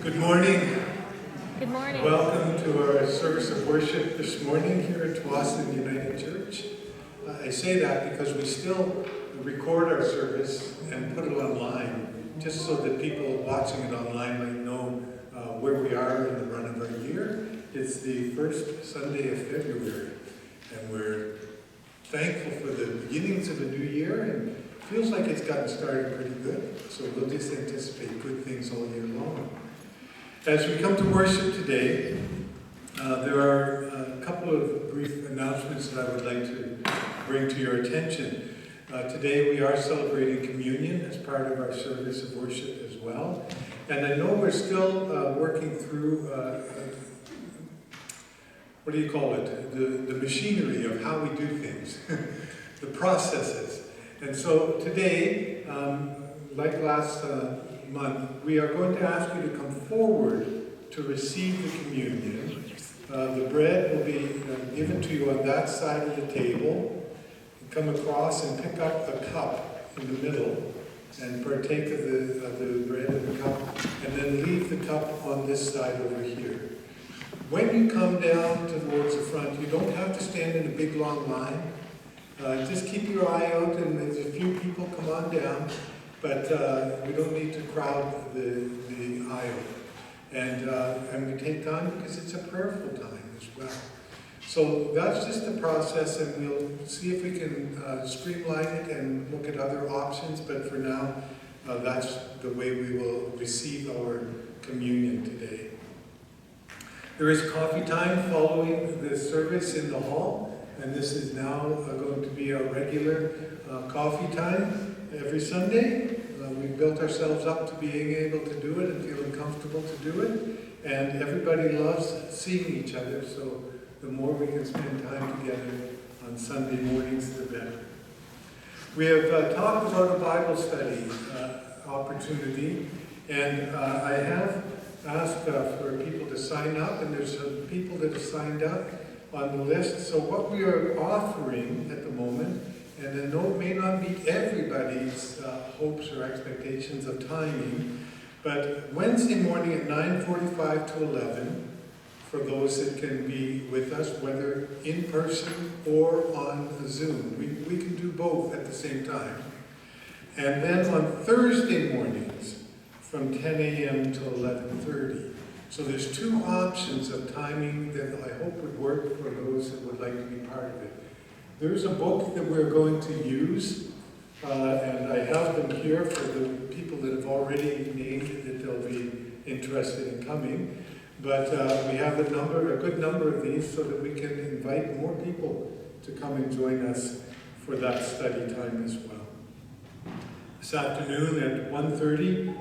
Good morning. Good morning. Welcome to our service of worship this morning here at Tsawwassen United Church. I say that because we still record our service and put it online, just so that people watching it online might know where we are in the run of our year. It's the first Sunday of February, and we're thankful for the beginnings of a new year, and it feels like it's gotten started pretty good. So we'll just anticipate good things all year long. As we come to worship today, there are a couple of brief announcements that I would like to bring to your attention. Today we are celebrating communion as part of our service of worship as well. And I know we're still working through, what do you call it? The machinery of how we do things, the processes. And so today, like last month, we are going to ask you to come forward to receive the communion. The bread will be given to you on that side of the table. You come across and pick up a cup in the middle and partake of the bread and the cup, and then leave the cup on this side over here. When you come down towards the front, you don't have to stand in a big long line. Just keep your eye out, and as a few people come on down, but we don't need to crowd the aisle. And we take time because it's a prayerful time as well. So that's just the process, and we'll see if we can streamline it and look at other options, but for now, that's the way we will receive our communion today. There is coffee time following the service in the hall, and this is now going to be our regular coffee time every Sunday. We've built ourselves up to being able to do it and feeling comfortable to do it. And everybody loves seeing each other, so the more we can spend time together on Sunday mornings, the better. We have talked about a Bible study opportunity, and I have asked for people to sign up, and there's some people that have signed up on the list. So what we are offering at the moment, and I know it may not meet everybody's hopes or expectations of timing, but Wednesday morning at 9:45 to 11, for those that can be with us, whether in person or on Zoom. We can do both at the same time. And then on Thursday mornings from 10 a.m. to 11:30. So there's two options of timing that I hope would work for those that would like to be part of it. There's a book that we're going to use, and I have them here for the people that have already named that they'll be interested in coming. But we have a good number of these so that we can invite more people to come and join us for that study time as well. This afternoon at 1:30,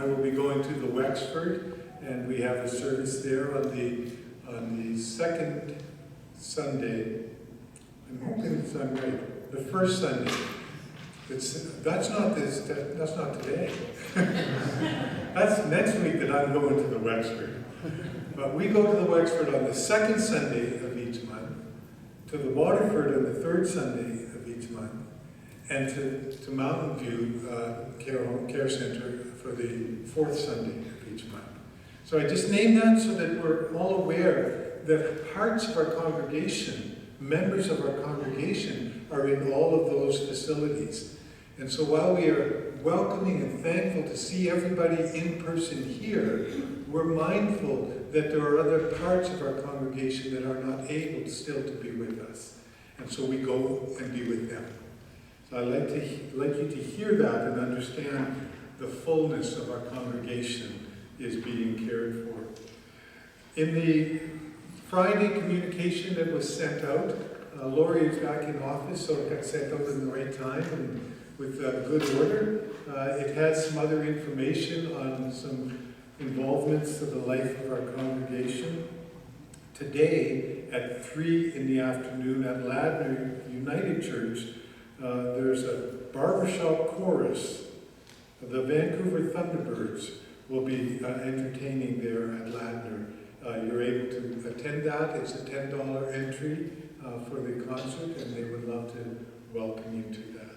I will be going to the Wexford, and we have a service there on the second Sunday. I'm hoping it's on right. The first Sunday. That's not today. That's next week that I'm going to the Wexford. But we go to the Wexford on the second Sunday of each month, to the Waterford on the third Sunday of each month, and to Mountain View Care Center for the fourth Sunday of each month. So I just named that so that we're all aware that parts of our congregation, members of our congregation, are in all of those facilities. And so while we are welcoming and thankful to see everybody in person here, we're mindful that there are other parts of our congregation that are not able still to be with us. And so we go and be with them. So I'd like you to hear that and understand the fullness of our congregation is being cared for. In the Friday communication that was sent out, Lori is back in office, so it got sent out in the right time and with good order. It has some other information on some involvements of the life of our congregation. Today at 3 in the afternoon at Ladner United Church, there's a barbershop chorus. The Vancouver Thunderbirds will be entertaining there at Ladner. You're able to attend that. It's a $10 entry for the concert, and they would love to welcome you to that.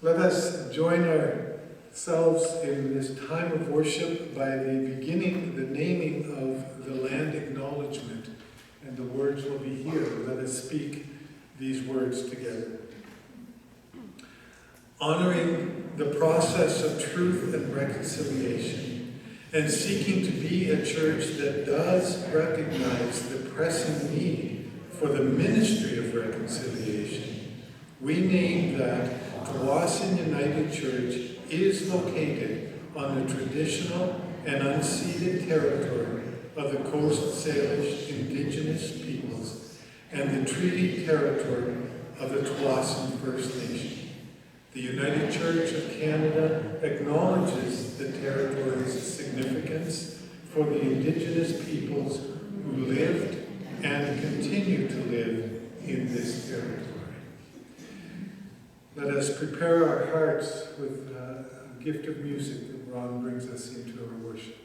Let us join our ourselves in this time of worship by the naming of the land acknowledgement. And the words will be here. Let us speak these words together. Honoring the process of truth and reconciliation, and seeking to be a church that does recognize the pressing need for the ministry of reconciliation, we name that Tsawwassen United Church is located on the traditional and unceded territory of the Coast Salish Indigenous peoples and the treaty territory of the Tsawwassen First Nation. The United Church of Canada acknowledges the territory's significance for the Indigenous peoples who lived and continue to live in this territory. Let us prepare our hearts with a gift of music that Ron brings us into our worship.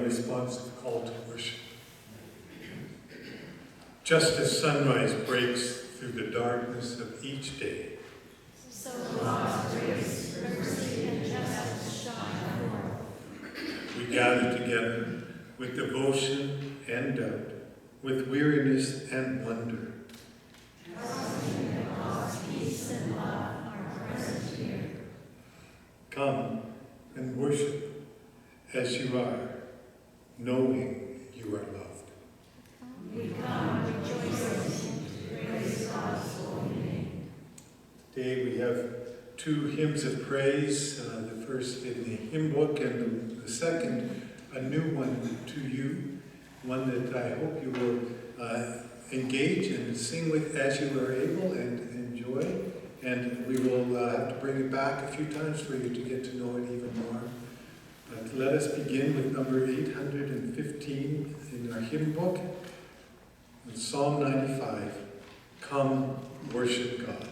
Responsive call to worship. Just as sunrise breaks through the darkness of each day, so God's grace, mercy, and justice shine forth. We gather together with devotion and doubt, with weariness and wonder. Trusting that God's peace and love are present here. Come and worship as you are, knowing you are loved. We come rejoicing to praise God's holy name. Today we have two hymns of praise, the first in the hymn book and the second, a new one to you, one that I hope you will engage and sing with as you are able and enjoy. And we will have to bring it back a few times for you to get to know it even more. But let us begin with number 815 in our hymn book, Psalm 95, Come Worship God.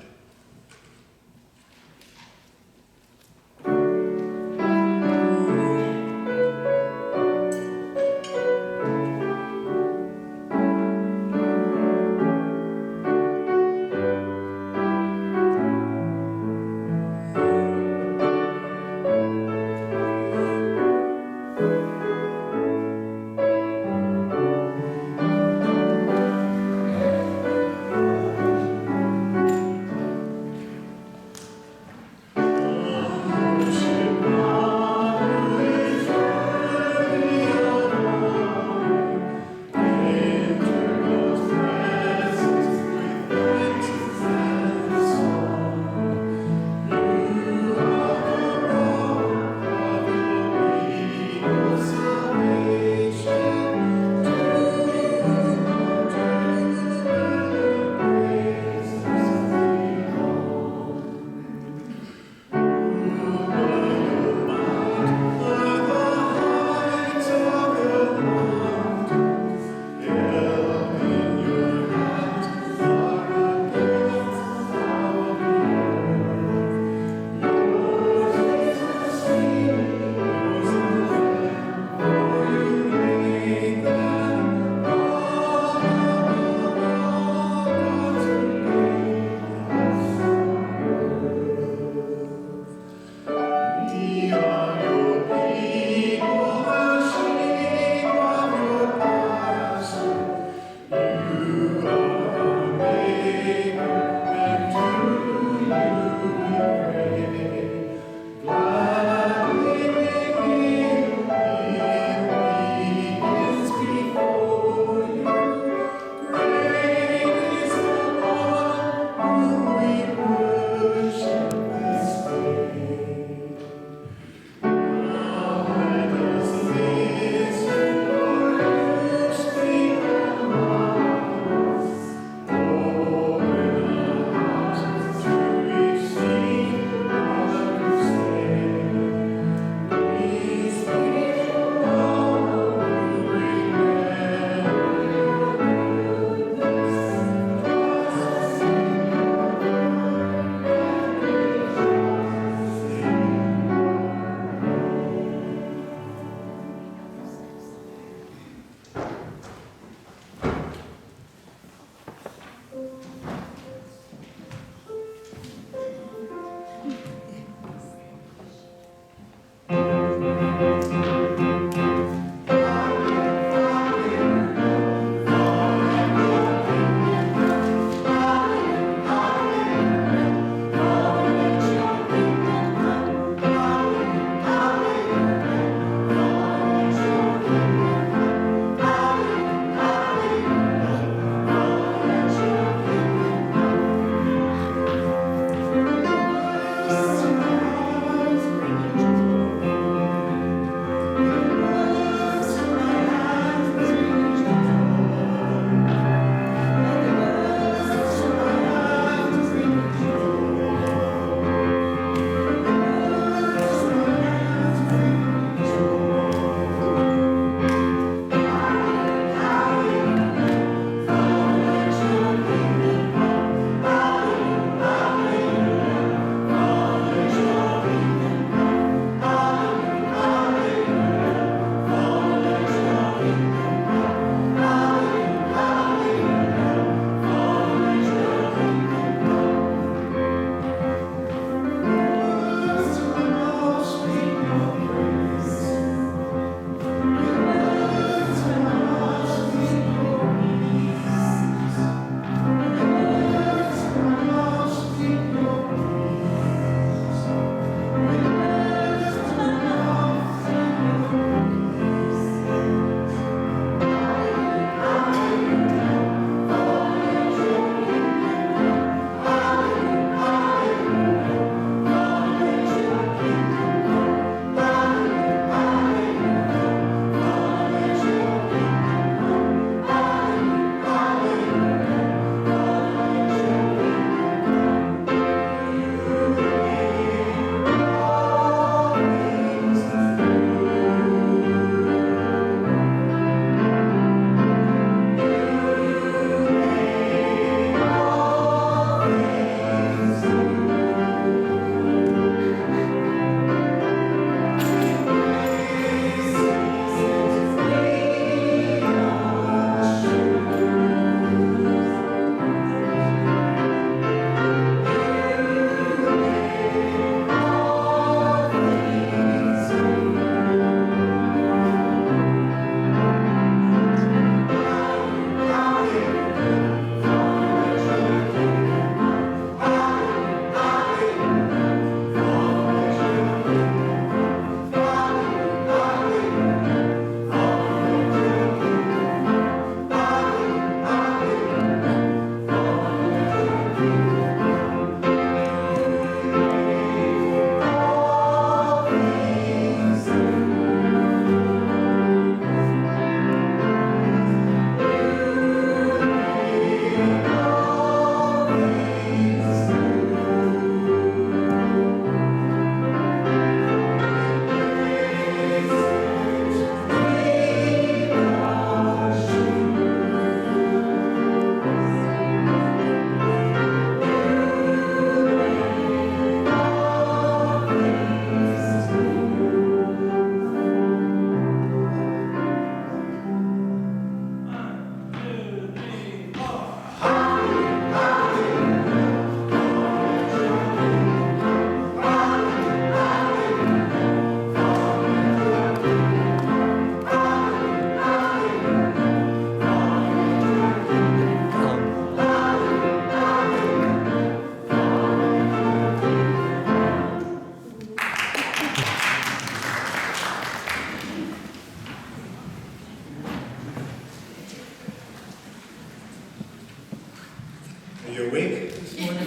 awake this morning?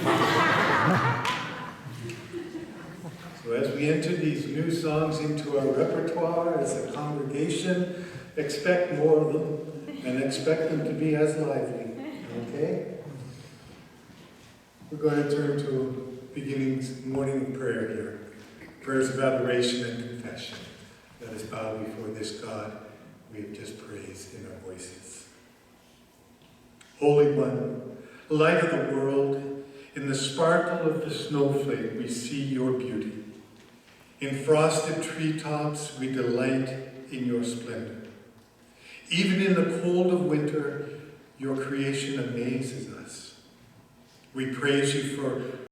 So as we enter these new songs into our repertoire as a congregation, expect more of them and expect them to be as lively. Okay? We're going to turn to beginning morning prayer here. Prayers of adoration and confession. Let us bow before this God we have just praised in our voices. Holy One, light of the world, in the sparkle of the snowflake we see your beauty. In frosted treetops we delight in your splendor. Even in the cold of winter, your creation amazes us. We praise you for